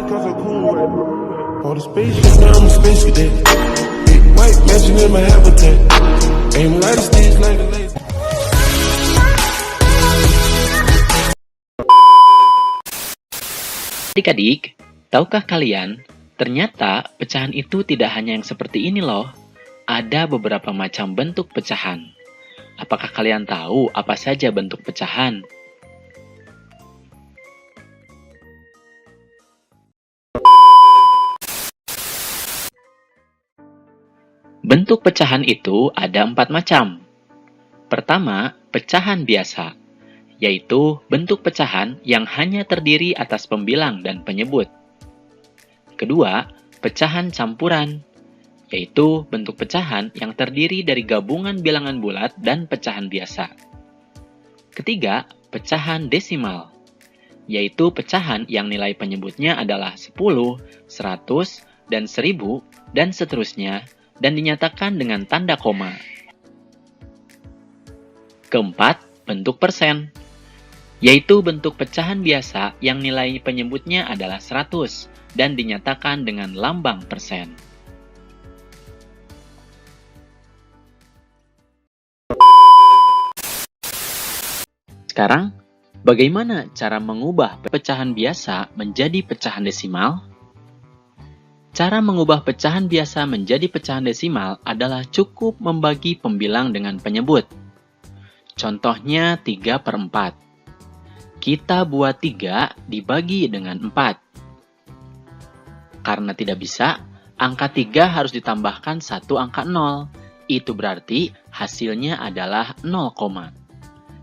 cause I'm cool right now. For the spaceship, now I'm a space cadet. Big white mansion in my habitat. Aim light stage like a laser. Adik-adik, tahukah kalian, ternyata pecahan itu tidak hanya yang seperti ini loh. Ada beberapa macam bentuk pecahan. Apakah kalian tahu apa saja bentuk pecahan? Bentuk pecahan itu ada 4 macam. Pertama, pecahan biasa, yaitu bentuk pecahan yang hanya terdiri atas pembilang dan penyebut. Kedua, pecahan campuran, yaitu bentuk pecahan yang terdiri dari gabungan bilangan bulat dan pecahan biasa. Ketiga, pecahan desimal, yaitu pecahan yang nilai penyebutnya adalah 10, 100, dan 1000, dan seterusnya, dan dinyatakan dengan tanda koma. Keempat, bentuk persen, yaitu bentuk pecahan biasa yang nilai penyebutnya adalah 100 dan dinyatakan dengan lambang persen. Sekarang, bagaimana cara mengubah pecahan biasa menjadi pecahan desimal? Cara mengubah pecahan biasa menjadi pecahan desimal adalah cukup membagi pembilang dengan penyebut. Contohnya 3/4. Kita buat 3 dibagi dengan 4. Karena tidak bisa, angka 3 harus ditambahkan satu angka 0. Itu berarti hasilnya adalah 0,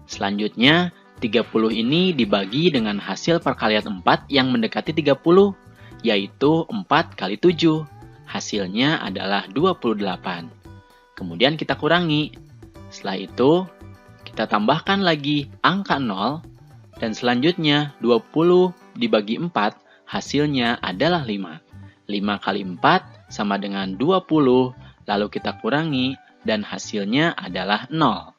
selanjutnya, 30 ini dibagi dengan hasil perkalian 4 yang mendekati 30, yaitu 4 kali 7. Hasilnya adalah 28. Kemudian kita kurangi. Setelah itu, kita tambahkan lagi angka 0, dan selanjutnya 20 dibagi 4, hasilnya adalah 5. 5 kali 4 sama dengan 20, lalu kita kurangi, dan hasilnya adalah 0.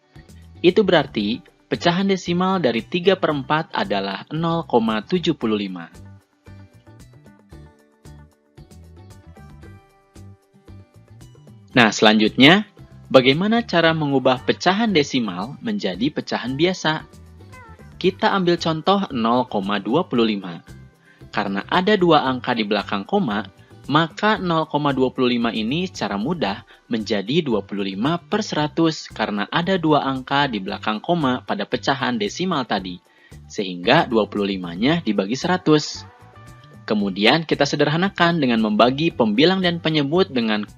Itu berarti, pecahan desimal dari 3/4 adalah 0,75. Nah, selanjutnya, bagaimana cara mengubah pecahan desimal menjadi pecahan biasa? Kita ambil contoh 0,25. Karena ada 2 angka di belakang koma, maka 0,25 ini secara mudah menjadi 25/100 karena ada 2 angka di belakang koma pada pecahan desimal tadi, sehingga 25-nya dibagi 100. Kemudian kita sederhanakan dengan membagi pembilang dan penyebut dengan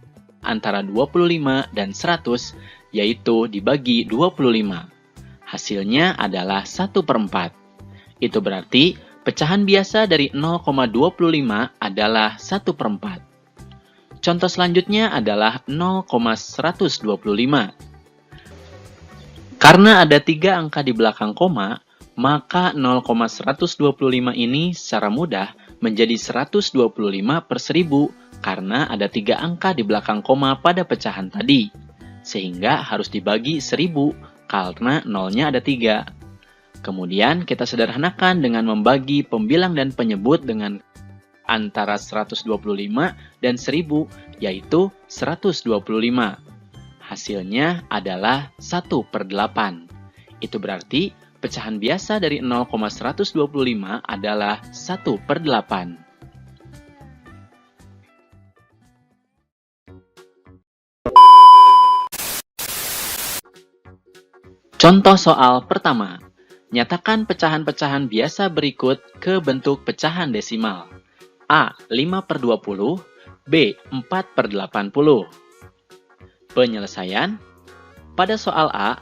antara 25 dan 100, yaitu dibagi 25. Hasilnya adalah 1/4. Itu berarti pecahan biasa dari 0,25 adalah 1/4. Contoh selanjutnya adalah 0,125. Karena ada 3 angka di belakang koma, maka 0,125 ini secara mudah menjadi 125/1000 karena ada 3 angka di belakang koma pada pecahan tadi. Sehingga harus dibagi 1000 karena nolnya ada 3. Kemudian kita sederhanakan dengan membagi pembilang dan penyebut dengan antara 125 dan 1000, yaitu 125. Hasilnya adalah 1/8. Itu berarti pecahan biasa dari 0,125 adalah 1/8. Contoh soal pertama. Nyatakan pecahan-pecahan biasa berikut ke bentuk pecahan desimal. A. 5/20, B. 4/80. Penyelesaian. Pada soal A,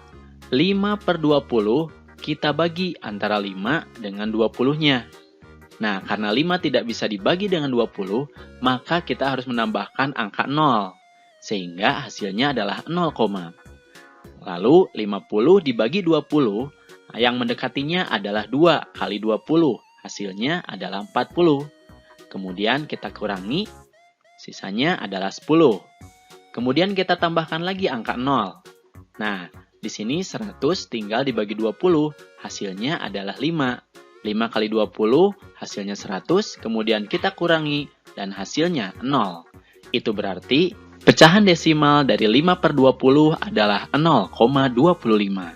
5/20 kita bagi antara 5 dengan 20-nya. Nah, karena 5 tidak bisa dibagi dengan 20, maka kita harus menambahkan angka 0, sehingga hasilnya adalah 0, lalu 50 dibagi 20, yang mendekatinya adalah 2 kali 20, hasilnya adalah 40. Kemudian kita kurangi, sisanya adalah 10. Kemudian kita tambahkan lagi angka 0. Nah, di sini 100 tinggal dibagi 20, hasilnya adalah 5. 5 kali 20, hasilnya 100, kemudian kita kurangi, dan hasilnya 0. Itu berarti pecahan desimal dari 5/20 adalah 0,25.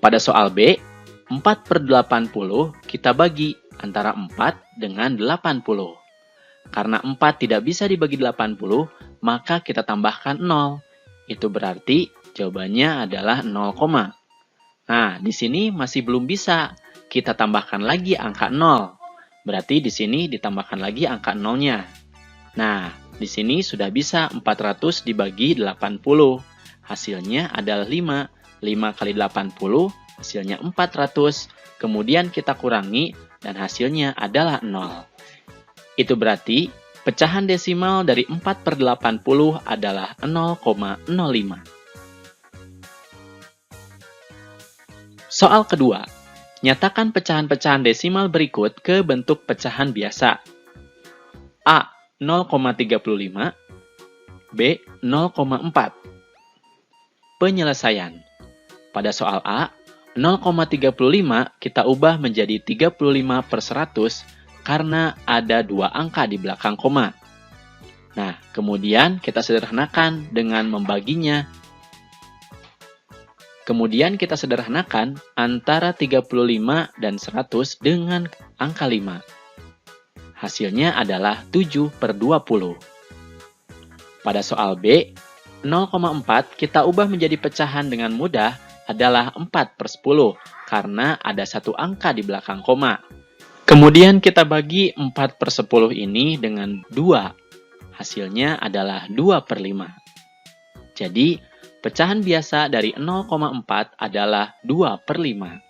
Pada soal B, 4/80 kita bagi antara 4 dengan 80. Karena 4 tidak bisa dibagi 80, maka kita tambahkan 0. Itu berarti jawabannya adalah 0, nah, di sini masih belum bisa. Kita tambahkan lagi angka 0. Berarti di sini ditambahkan lagi angka 0-nya. Nah, di sini sudah bisa 400 dibagi 80. Hasilnya adalah 5. 5 kali 80, hasilnya 400. Kemudian kita kurangi, dan hasilnya adalah 0. Itu berarti pecahan desimal dari 4/80 adalah 0,05. Soal kedua, nyatakan pecahan-pecahan desimal berikut ke bentuk pecahan biasa. A. 0,35, B. 0,4. Penyelesaian. Pada soal A, 0,35 kita ubah menjadi 35/100 karena ada dua angka di belakang koma. Nah, kemudian kita sederhanakan dengan membaginya. Kemudian kita sederhanakan antara 35 dan 100 dengan angka 5. Hasilnya adalah 7/20. Pada soal B, 0,4 kita ubah menjadi pecahan dengan mudah adalah 4/10 karena ada satu angka di belakang koma. Kemudian kita bagi 4/10 ini dengan 2. Hasilnya adalah 2/5. Jadi, pecahan biasa dari 0,4 adalah 2/5.